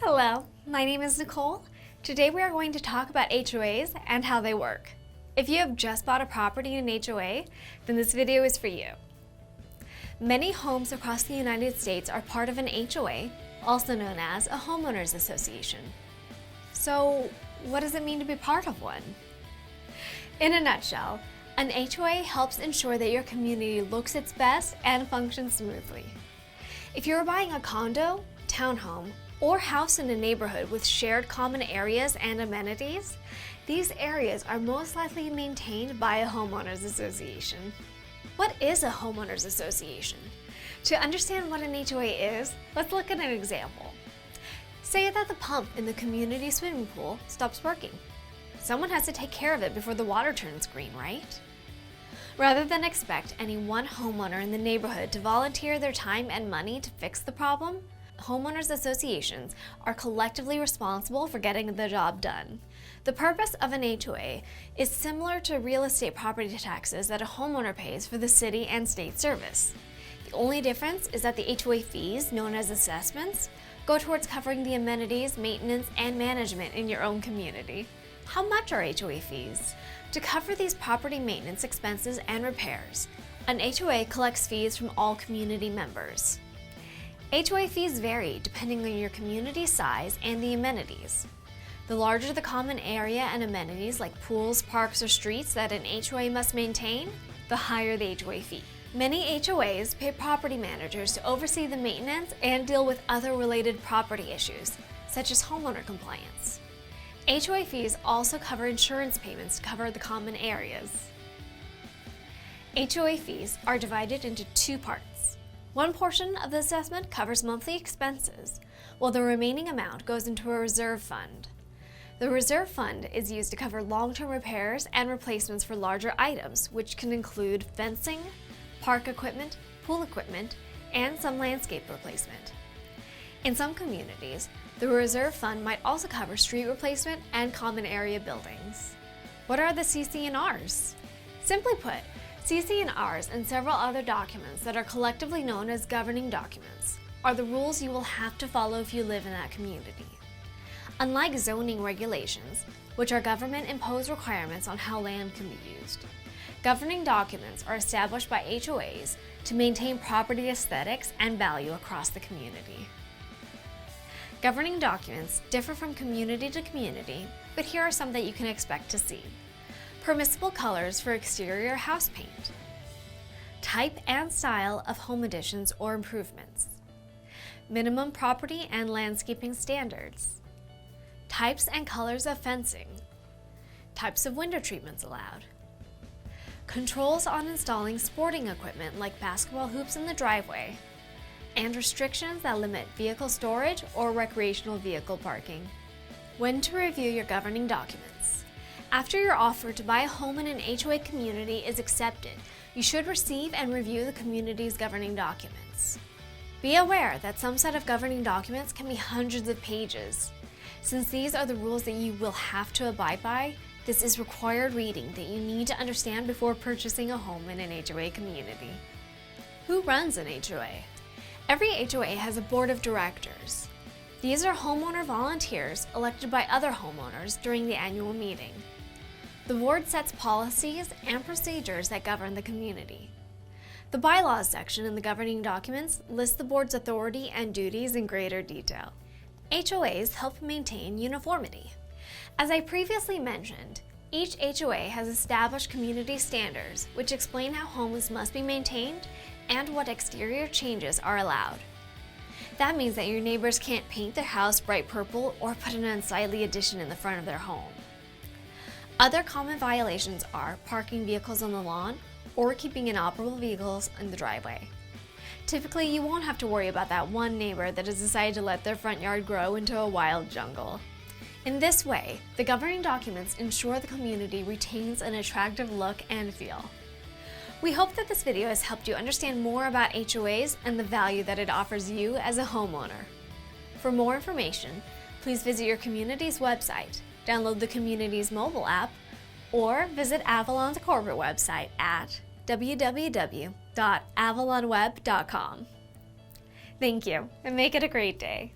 Hello, my name is Nicole. Today we are going to talk about HOAs and how they work. If you have just bought a property in an HOA, then this video is for you. Many homes across the United States are part of an HOA, also known as a homeowners association. So, what does it mean to be part of one? In a nutshell, an HOA helps ensure that your community looks its best and functions smoothly. If you're buying a condo, townhome, or house in a neighborhood with shared common areas and amenities, these areas are most likely maintained by a homeowners association. What is a homeowners association? To understand what an HOA is, let's look at an example. Say that the pump in the community swimming pool stops working. Someone has to take care of it before the water turns green, right? Rather than expect any one homeowner in the neighborhood to volunteer their time and money to fix the problem, homeowners associations are collectively responsible for getting the job done. The purpose of an HOA is similar to real estate property taxes that a homeowner pays for the city and state service. The only difference is that the HOA fees, known as assessments, go towards covering the amenities, maintenance, and management in your own community. How much are HOA fees? To cover these property maintenance expenses and repairs, an HOA collects fees from all community members. HOA fees vary depending on your community size and the amenities. The larger the common area and amenities like pools, parks, or streets that an HOA must maintain, the higher the HOA fee. Many HOAs pay property managers to oversee the maintenance and deal with other related property issues, such as homeowner compliance. HOA fees also cover insurance payments to cover the common areas. HOA fees are divided into two parts. One portion of the assessment covers monthly expenses, while the remaining amount goes into a reserve fund. The reserve fund is used to cover long-term repairs and replacements for larger items, which can include fencing, park equipment, pool equipment, and some landscape replacement. In some communities, the reserve fund might also cover street replacement and common area buildings. What are the CC&Rs? Simply put, CC&Rs and several other documents that are collectively known as governing documents are the rules you will have to follow if you live in that community. Unlike zoning regulations, which are government-imposed requirements on how land can be used, governing documents are established by HOAs to maintain property aesthetics and value across the community. Governing documents differ from community to community, but here are some that you can expect to see. Permissible colors for exterior house paint. Type and style of home additions or improvements. Minimum property and landscaping standards. Types and colors of fencing. Types of window treatments allowed. Controls on installing sporting equipment like basketball hoops in the driveway. And restrictions that limit vehicle storage or recreational vehicle parking. When to review your governing documents. After your offer to buy a home in an HOA community is accepted, you should receive and review the community's governing documents. Be aware that some set of governing documents can be hundreds of pages. Since these are the rules that you will have to abide by, this is required reading that you need to understand before purchasing a home in an HOA community. Who runs an HOA? Every HOA has a board of directors. These are homeowner volunteers elected by other homeowners during the annual meeting. The board sets policies and procedures that govern the community. The bylaws section in the governing documents lists the board's authority and duties in greater detail. HOAs help maintain uniformity. As I previously mentioned, each HOA has established community standards which explain how homes must be maintained and what exterior changes are allowed. That means that your neighbors can't paint their house bright purple or put an unsightly addition in the front of their home. Other common violations are parking vehicles on the lawn or keeping inoperable vehicles in the driveway. Typically, you won't have to worry about that one neighbor that has decided to let their front yard grow into a wild jungle. In this way, the governing documents ensure the community retains an attractive look and feel. We hope that this video has helped you understand more about HOAs and the value that it offers you as a homeowner. For more information, please visit your community's website, download the community's mobile app, or visit Avalon's corporate website at www.avalonweb.com. Thank you, and make it a great day.